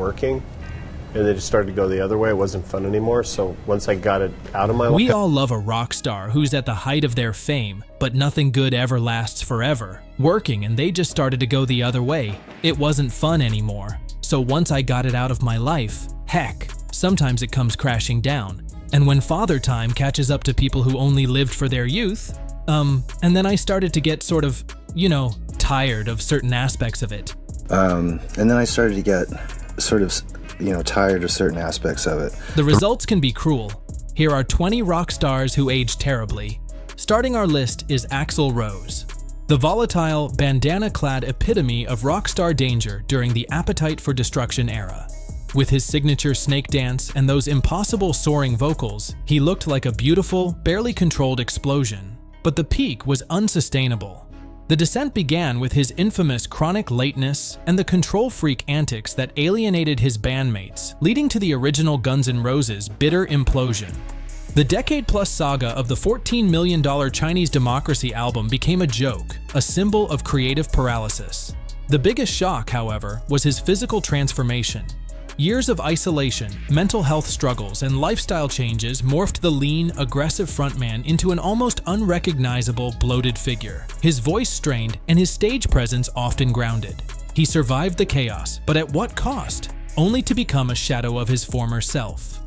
working, and they just started to go the other way. It wasn't fun anymore. So once I got it out of my life. We all love a rock star who's at the height of their fame, but nothing good ever lasts forever. Working, and they just started to go the other way. It wasn't fun anymore. So once I got it out of my life, heck, sometimes it comes crashing down. And when father time catches up to people who only lived for their youth, and then I started to get sort of, tired of certain aspects of it. And then I started to get sort of, tired of certain aspects of it. The results can be cruel. Here are 20 rock stars who aged terribly. Starting our list is Axl Rose, the volatile, bandana-clad epitome of rock star danger during the Appetite for Destruction era. With his signature snake dance and those impossible soaring vocals, he looked like a beautiful, barely controlled explosion. But the peak was unsustainable. The descent began with his infamous chronic lateness and the control freak antics that alienated his bandmates, leading to the original Guns N' Roses' bitter implosion. The decade-plus saga of the $14 million Chinese Democracy album became a joke, a symbol of creative paralysis. The biggest shock, however, was his physical transformation. Years of isolation, mental health struggles, and lifestyle changes morphed the lean, aggressive frontman into an almost unrecognizable, bloated figure. His voice strained and his stage presence often grounded. He survived the chaos, but at what cost? Only to become a shadow of his former self.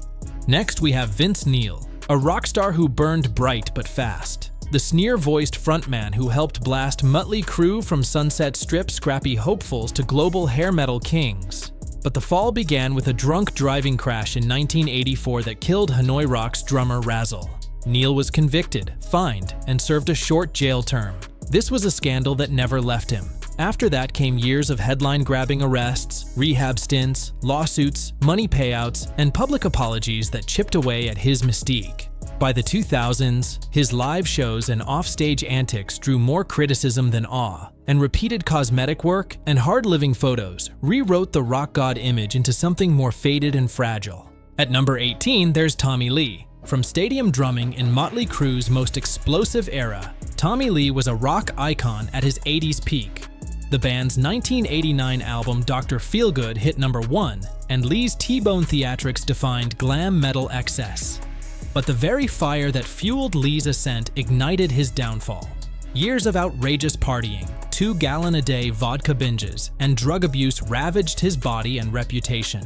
Next, we have Vince Neil, a rock star who burned bright but fast. The sneer-voiced frontman who helped blast Mötley Crüe from Sunset Strip scrappy hopefuls to global hair metal kings. But the fall began with a drunk driving crash in 1984 that killed Hanoi Rock's drummer Razzle. Neil was convicted, fined, and served a short jail term. This was a scandal that never left him. After that came years of headline-grabbing arrests, rehab stints, lawsuits, money payouts, and public apologies that chipped away at his mystique. By the 2000s, his live shows and offstage antics drew more criticism than awe, and repeated cosmetic work and hard-living photos rewrote the rock god image into something more faded and fragile. At number 18, there's Tommy Lee. From stadium drumming in Mötley Crüe's most explosive era, Tommy Lee was a rock icon at his 80s peak. The band's 1989 album Dr. Feelgood hit number 1, and Lee's T-Bone theatrics defined glam metal excess. But the very fire that fueled Lee's ascent ignited his downfall. Years of outrageous partying, 2-gallon-a-day vodka binges, and drug abuse ravaged his body and reputation.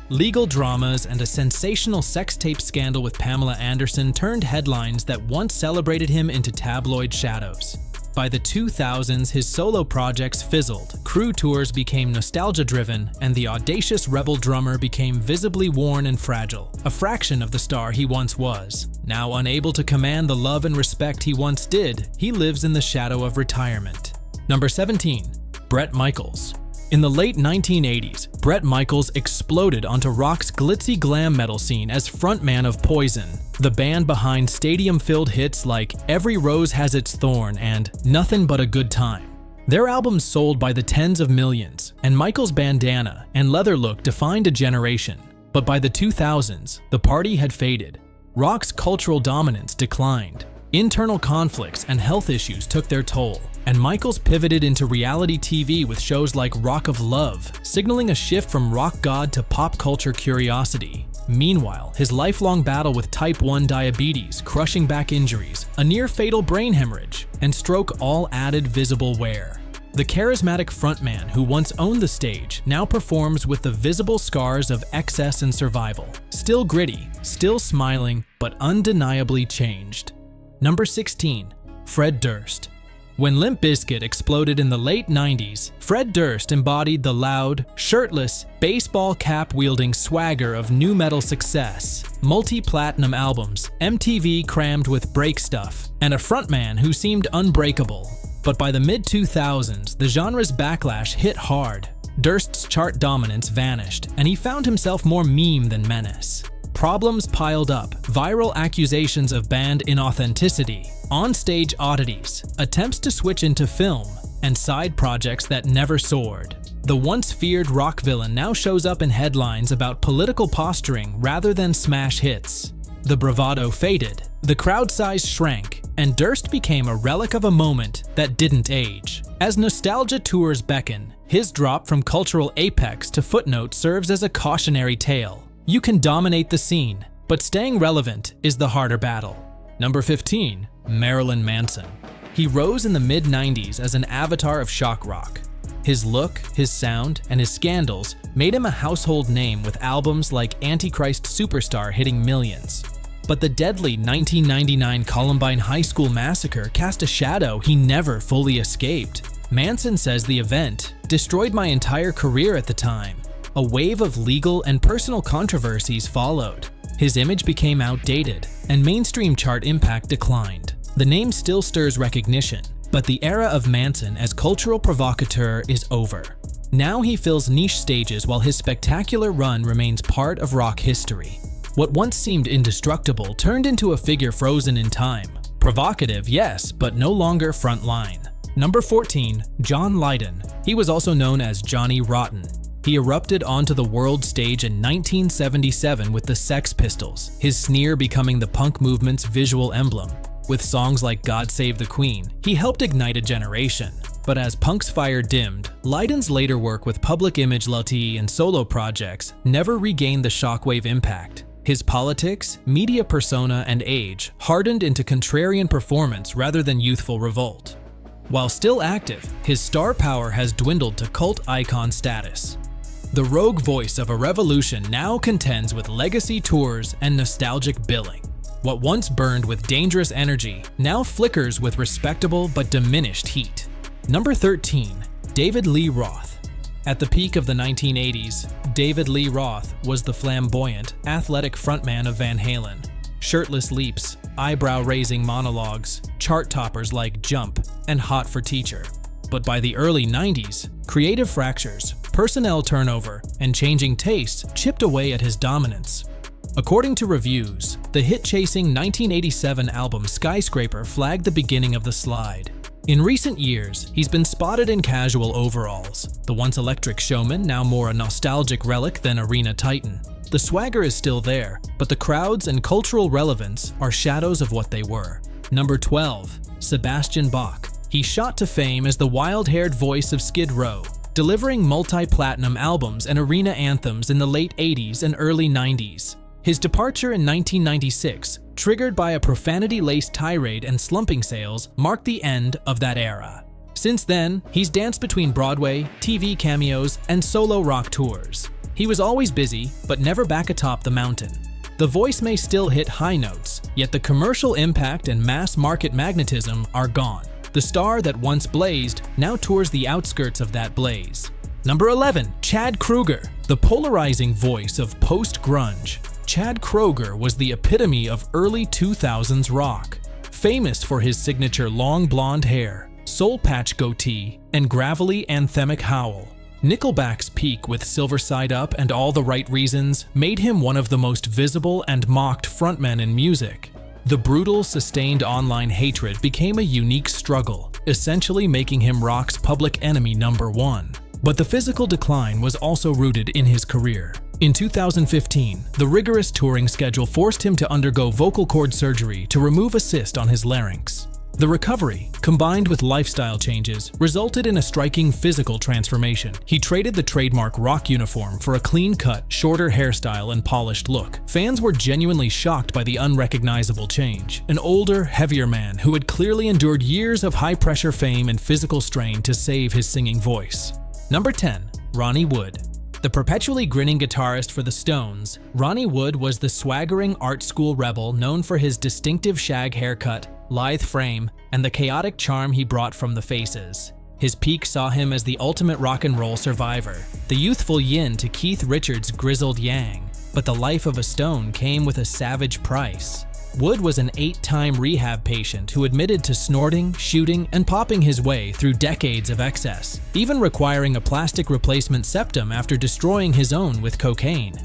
Legal dramas and a sensational sex tape scandal with Pamela Anderson turned headlines that once celebrated him into tabloid shadows. By the 2000s, his solo projects fizzled, crew tours became nostalgia-driven, and the audacious rebel drummer became visibly worn and fragile, a fraction of the star he once was. Now unable to command the love and respect he once did, he lives in the shadow of retirement. Number 17. Bret Michaels. In the late 1980s, Bret Michaels exploded onto rock's glitzy glam metal scene as frontman of Poison, the band behind stadium-filled hits like Every Rose Has Its Thorn and Nothing But a Good Time. Their albums sold by the tens of millions, and Michaels' bandana and leather look defined a generation. But by the 2000s, the party had faded. Rock's cultural dominance declined. Internal conflicts and health issues took their toll, and Michaels pivoted into reality TV with shows like Rock of Love, signaling a shift from rock god to pop culture curiosity. Meanwhile, his lifelong battle with type 1 diabetes, crushing back injuries, a near-fatal brain hemorrhage, and stroke all added visible wear. The charismatic frontman who once owned the stage now performs with the visible scars of excess and survival. Still gritty, still smiling, but undeniably changed. Number 16. Fred Durst. When Limp Bizkit exploded in the late 90s, Fred Durst embodied the loud, shirtless, baseball cap-wielding swagger of nu metal success. Multi-platinum albums, MTV crammed with break stuff, and a frontman who seemed unbreakable. But by the mid-2000s, the genre's backlash hit hard. Durst's chart dominance vanished, and he found himself more meme than menace. Problems piled up, viral accusations of band inauthenticity, on-stage oddities, attempts to switch into film, and side projects that never soared. The once feared rock villain now shows up in headlines about political posturing rather than smash hits. The bravado faded, the crowd size shrank, and Durst became a relic of a moment that didn't age. As nostalgia tours beckon, his drop from cultural apex to footnote serves as a cautionary tale. You can dominate the scene, but staying relevant is the harder battle. Number 15. Marilyn Manson. He rose in the mid-90s as an avatar of shock rock. His look, his sound, and his scandals made him a household name with albums like Antichrist Superstar hitting millions. But the deadly 1999 Columbine High School massacre cast a shadow he never fully escaped. Manson says the event destroyed my entire career at the time. A wave of legal and personal controversies followed. His image became outdated, and mainstream chart impact declined. The name still stirs recognition, but the era of Manson as cultural provocateur is over. Now he fills niche stages while his spectacular run remains part of rock history. What once seemed indestructible turned into a figure frozen in time. Provocative, yes, but no longer frontline. Number 14. John Lydon. He was also known as Johnny Rotten. He erupted onto the world stage in 1977 with the Sex Pistols, his sneer becoming the punk movement's visual emblem. With songs like God Save the Queen, he helped ignite a generation. But as punk's fire dimmed, Lydon's later work with Public Image Ltd and solo projects never regained the shockwave impact. His politics, media persona, and age hardened into contrarian performance rather than youthful revolt. While still active, his star power has dwindled to cult icon status. The rogue voice of a revolution now contends with legacy tours and nostalgic billing. What once burned with dangerous energy now flickers with respectable but diminished heat. Number 13. David Lee Roth. At the peak of the 1980s, David Lee Roth was the flamboyant, athletic frontman of Van Halen. Shirtless leaps, eyebrow-raising monologues, chart toppers like Jump and Hot for Teacher. But by the early 90s, creative fractures, personnel turnover, and changing tastes chipped away at his dominance. According to reviews, the hit-chasing 1987 album Skyscraper flagged the beginning of the slide. In recent years, he's been spotted in casual overalls, the once electric showman now more a nostalgic relic than arena titan. The swagger is still there, but the crowds and cultural relevance are shadows of what they were. Number 12. Sebastian Bach. He shot to fame as the wild-haired voice of Skid Row, delivering multi-platinum albums and arena anthems in the late 80s and early 90s. His departure in 1996, triggered by a profanity-laced tirade and slumping sales, marked the end of that era. Since then, he's danced between Broadway, TV cameos, and solo rock tours. He was always busy, but never back atop the mountain. The voice may still hit high notes, yet the commercial impact and mass market magnetism are gone. The star that once blazed now tours the outskirts of that blaze. Number 11. Chad Kroeger. The polarizing voice of post-grunge, Chad Kroeger was the epitome of early 2000s rock. Famous for his signature long blonde hair, soul patch goatee, and gravelly anthemic howl, Nickelback's peak with Silver Side Up and All the Right Reasons made him one of the most visible and mocked frontmen in music. The brutal, sustained online hatred became a unique struggle, essentially making him rock's public enemy #1. But the physical decline was also rooted in his career. In 2015, the rigorous touring schedule forced him to undergo vocal cord surgery to remove a cyst on his larynx. The recovery, combined with lifestyle changes, resulted in a striking physical transformation. He traded the trademark rock uniform for a clean-cut, shorter hairstyle and polished look. Fans were genuinely shocked by the unrecognizable change. An older, heavier man who had clearly endured years of high-pressure fame and physical strain to save his singing voice. Number 10. Ronnie Wood. The perpetually grinning guitarist for the Stones, Ronnie Wood was the swaggering art school rebel known for his distinctive shag haircut, lithe frame, and the chaotic charm he brought from the Faces. His peak saw him as the ultimate rock and roll survivor, the youthful yin to Keith Richards' grizzled yang. But the life of a Stone came with a savage price. Wood was an 8-time rehab patient who admitted to snorting, shooting, and popping his way through decades of excess, even requiring a plastic replacement septum after destroying his own with cocaine.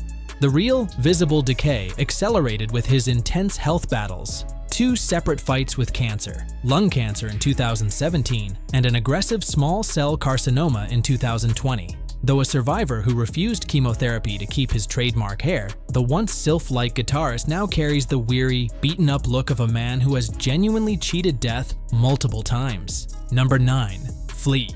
The real, visible decay accelerated with his intense health battles. 2 separate fights with cancer, lung cancer in 2017 and an aggressive small cell carcinoma in 2020. Though a survivor who refused chemotherapy to keep his trademark hair, the once sylph-like guitarist now carries the weary, beaten-up look of a man who has genuinely cheated death multiple times. Number 9. Flea.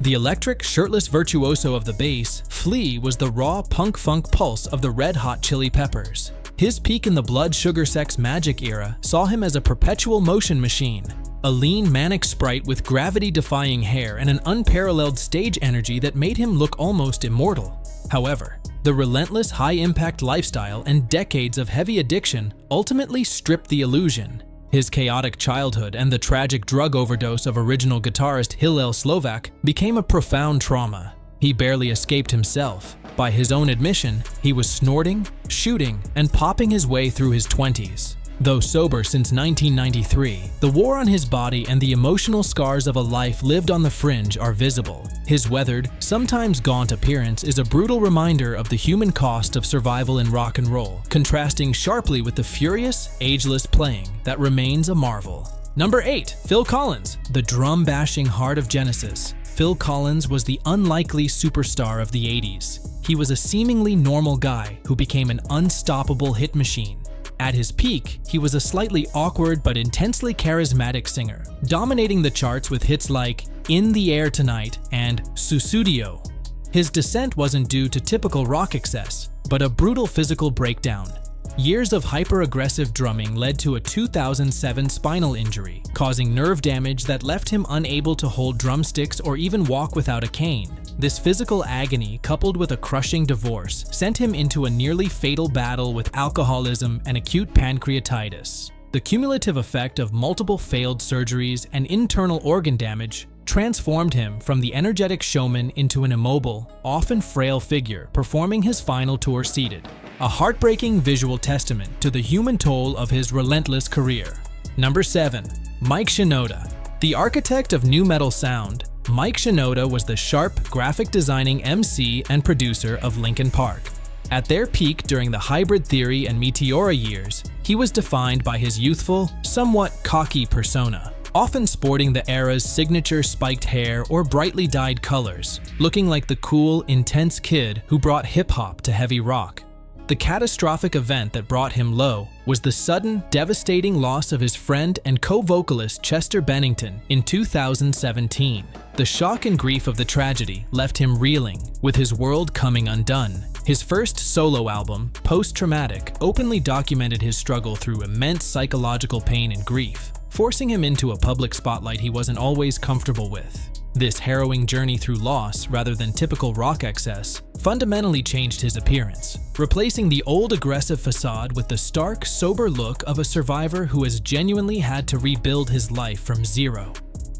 The electric, shirtless virtuoso of the bass, Flea was the raw punk-funk pulse of the Red Hot Chili Peppers. His peak in the blood sugar sex magic era saw him as a perpetual motion machine, a lean, manic sprite with gravity-defying hair and an unparalleled stage energy that made him look almost immortal. However, the relentless high-impact lifestyle and decades of heavy addiction ultimately stripped the illusion. His chaotic childhood and the tragic drug overdose of original guitarist Hillel Slovak became a profound trauma. He barely escaped himself. By his own admission, he was snorting, shooting, and popping his way through his 20s. Though sober since 1993, the war on his body and the emotional scars of a life lived on the fringe are visible. His weathered, sometimes gaunt appearance is a brutal reminder of the human cost of survival in rock and roll, contrasting sharply with the furious, ageless playing that remains a marvel. Number 8. Phil Collins, the drum-bashing heart of Genesis. Phil Collins was the unlikely superstar of the 80s. He was a seemingly normal guy who became an unstoppable hit machine. At his peak, he was a slightly awkward but intensely charismatic singer, dominating the charts with hits like In the Air Tonight and Susudio. His descent wasn't due to typical rock excess, but a brutal physical breakdown. Years of hyper-aggressive drumming led to a 2007 spinal injury, causing nerve damage that left him unable to hold drumsticks or even walk without a cane. This physical agony, coupled with a crushing divorce, sent him into a nearly fatal battle with alcoholism and acute pancreatitis. The cumulative effect of multiple failed surgeries and internal organ damage transformed him from the energetic showman into an immobile, often frail figure performing his final tour seated. A heartbreaking visual testament to the human toll of his relentless career. Number 7. Mike Shinoda. The architect of nu metal sound, Mike Shinoda was the sharp, graphic-designing MC and producer of Linkin Park. At their peak during the Hybrid Theory and Meteora years, he was defined by his youthful, somewhat cocky persona, often sporting the era's signature spiked hair or brightly dyed colors, looking like the cool, intense kid who brought hip-hop to heavy rock. The catastrophic event that brought him low was the sudden, devastating loss of his friend and co-vocalist Chester Bennington in 2017. The shock and grief of the tragedy left him reeling, with his world coming undone. His first solo album, Post-Traumatic, openly documented his struggle through immense psychological pain and grief, forcing him into a public spotlight he wasn't always comfortable with. This harrowing journey through loss, rather than typical rock excess, fundamentally changed his appearance, replacing the old aggressive facade with the stark, sober look of a survivor who has genuinely had to rebuild his life from zero.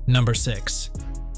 Number 6.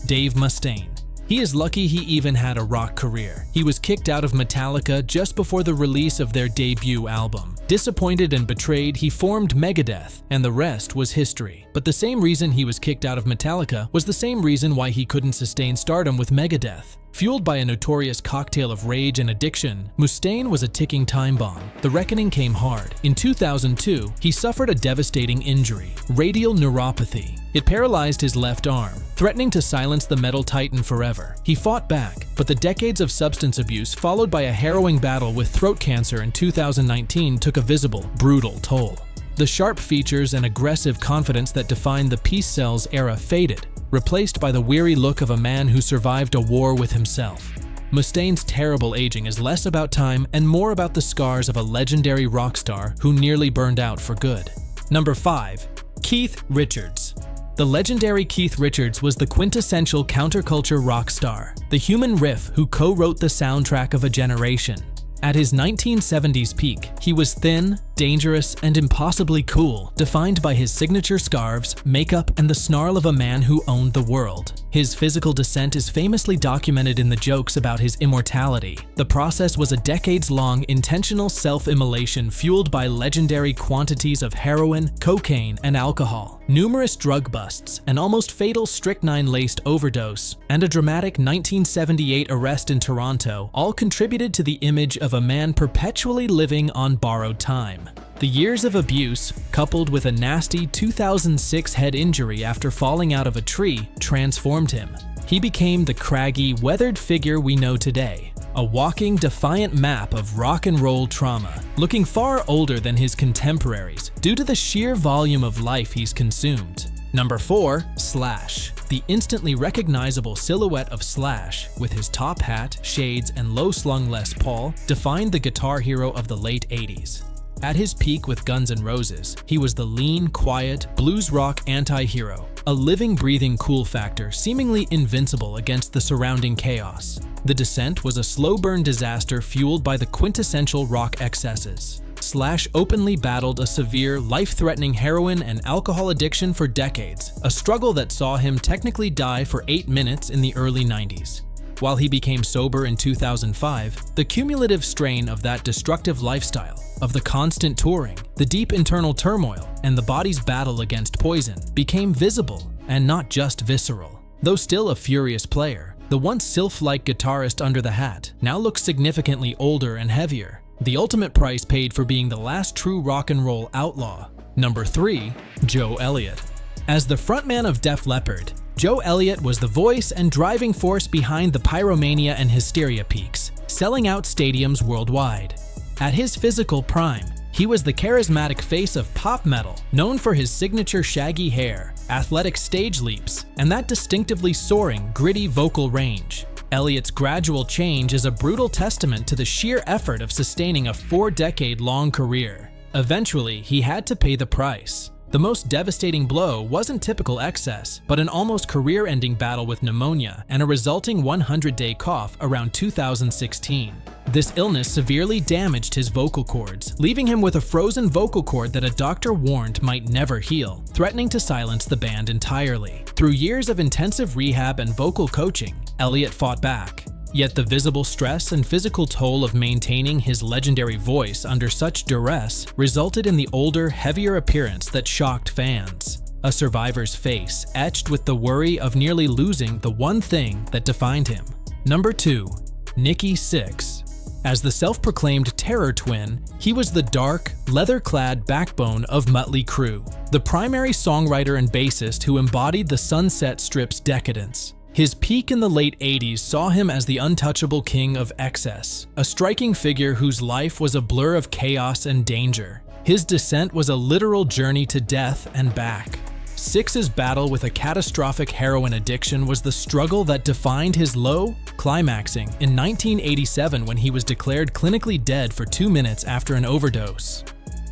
Dave Mustaine. He is lucky he even had a rock career. He was kicked out of Metallica just before the release of their debut album. Disappointed and betrayed, he formed Megadeth, and the rest was history. But the same reason he was kicked out of Metallica was the same reason why he couldn't sustain stardom with Megadeth. Fueled by a notorious cocktail of rage and addiction, Mustaine was a ticking time bomb. The reckoning came hard. In 2002, he suffered a devastating injury, radial neuropathy. It paralyzed his left arm, threatening to silence the metal titan forever. He fought back, but the decades of substance abuse followed by a harrowing battle with throat cancer in 2019 took a visible, brutal toll. The sharp features and aggressive confidence that defined the Peace Cells era faded, replaced by the weary look of a man who survived a war with himself. Mustaine's terrible aging is less about time and more about the scars of a legendary rock star who nearly burned out for good. Number 5. Keith Richards. The legendary Keith Richards was the quintessential counterculture rock star, the human riff who co-wrote the soundtrack of a generation. At his 1970s peak, he was thin, dangerous, and impossibly cool, defined by his signature scarves, makeup, and the snarl of a man who owned the world. His physical descent is famously documented in the jokes about his immortality. The process was a decades-long intentional self-immolation fueled by legendary quantities of heroin, cocaine, and alcohol, numerous drug busts, an almost fatal strychnine-laced overdose, and a dramatic 1978 arrest in Toronto all contributed to the image of a man perpetually living on borrowed time. The years of abuse, coupled with a nasty 2006 head injury after falling out of a tree, transformed him. he became the craggy, weathered figure we know today. A walking, defiant map of rock and roll trauma, looking far older than his contemporaries due to the sheer volume of life he's consumed. Number 4, Slash. The instantly recognizable silhouette of Slash, with his top hat, shades, and low-slung Les Paul, defined the guitar hero of the late 80s. At his peak with Guns N' Roses, he was the lean, quiet, blues rock anti-hero, a living, breathing cool factor seemingly invincible against the surrounding chaos. The Descent was a slow-burn disaster fueled by the quintessential rock excesses. Slash openly battled a severe, life-threatening heroin and alcohol addiction for decades, a struggle that saw him technically die for 8 minutes in the early 90s. While he became sober in 2005, the cumulative strain of that destructive lifestyle, of the constant touring, the deep internal turmoil, and the body's battle against poison became visible and not just visceral. Though still a furious player, the once sylph-like guitarist under the hat now looks significantly older and heavier, the ultimate price paid for being the last true rock and roll outlaw. Number 3, Joe Elliott. As the frontman of Def Leppard, Joe Elliott was the voice and driving force behind the pyromania and hysteria peaks, selling out stadiums worldwide. At his physical prime, he was the charismatic face of pop metal, known for his signature shaggy hair, athletic stage leaps, and that distinctively soaring, gritty vocal range. Elliott's gradual change is a brutal testament to the sheer effort of sustaining a 4-decade-long career. Eventually, he had to pay the price. The most devastating blow wasn't typical excess, but an almost career-ending battle with pneumonia and a resulting 100-day cough around 2016. This illness severely damaged his vocal cords, leaving him with a frozen vocal cord that a doctor warned might never heal, threatening to silence the band entirely. Through years of intensive rehab and vocal coaching, Elliott fought back. Yet the visible stress and physical toll of maintaining his legendary voice under such duress resulted in the older, heavier appearance that shocked fans. A survivor's face etched with the worry of nearly losing the one thing that defined him. Number 2, Nikki Sixx. As the self-proclaimed terror twin, he was the dark, leather-clad backbone of Mötley Crüe, the primary songwriter and bassist who embodied the Sunset Strip's decadence. His peak in the late 80s saw him as the untouchable king of excess, a striking figure whose life was a blur of chaos and danger. His descent was a literal journey to death and back. Sixx's battle with a catastrophic heroin addiction was the struggle that defined his low, climaxing in 1987 when he was declared clinically dead for 2 minutes after an overdose.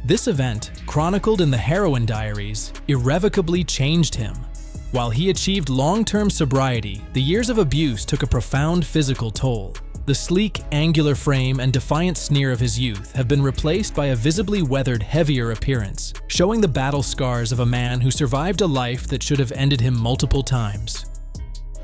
This event, chronicled in the Heroin Diaries, irrevocably changed him. While he achieved long-term sobriety, the years of abuse took a profound physical toll. The sleek, angular frame and defiant sneer of his youth have been replaced by a visibly weathered, heavier appearance, showing the battle scars of a man who survived a life that should have ended him multiple times.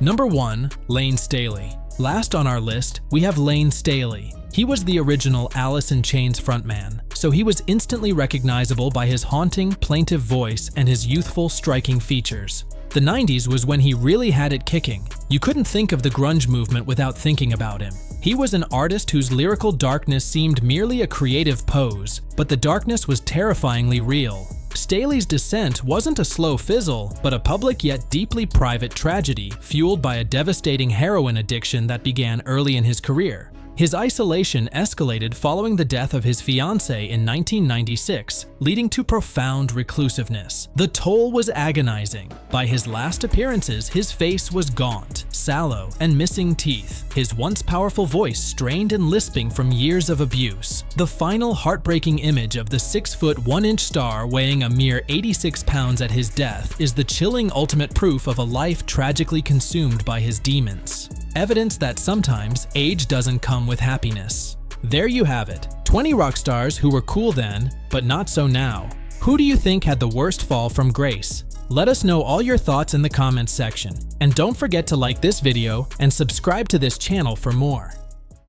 Number 1, Layne Staley. Last on our list, we have Layne Staley. He was the original Alice in Chains frontman, so he was instantly recognizable by his haunting, plaintive voice and his youthful, striking features. The 90s was when he really had it kicking. You couldn't think of the grunge movement without thinking about him. He was an artist whose lyrical darkness seemed merely a creative pose, but the darkness was terrifyingly real. Staley's descent wasn't a slow fizzle, but a public yet deeply private tragedy fueled by a devastating heroin addiction that began early in his career. His isolation escalated following the death of his fiancée in 1996, leading to profound reclusiveness. The toll was agonizing. By his last appearances, his face was gaunt, sallow, and missing teeth, his once powerful voice strained and lisping from years of abuse. The final heartbreaking image of the 6-foot 1-inch star weighing a mere 86 pounds at his death is the chilling ultimate proof of a life tragically consumed by his demons. Evidence that sometimes age doesn't come with happiness. There you have it, 20 rock stars who were cool then, but not so now. Who do you think had the worst fall from grace? Let us know all your thoughts in the comments section. And don't forget to like this video and subscribe to this channel for more.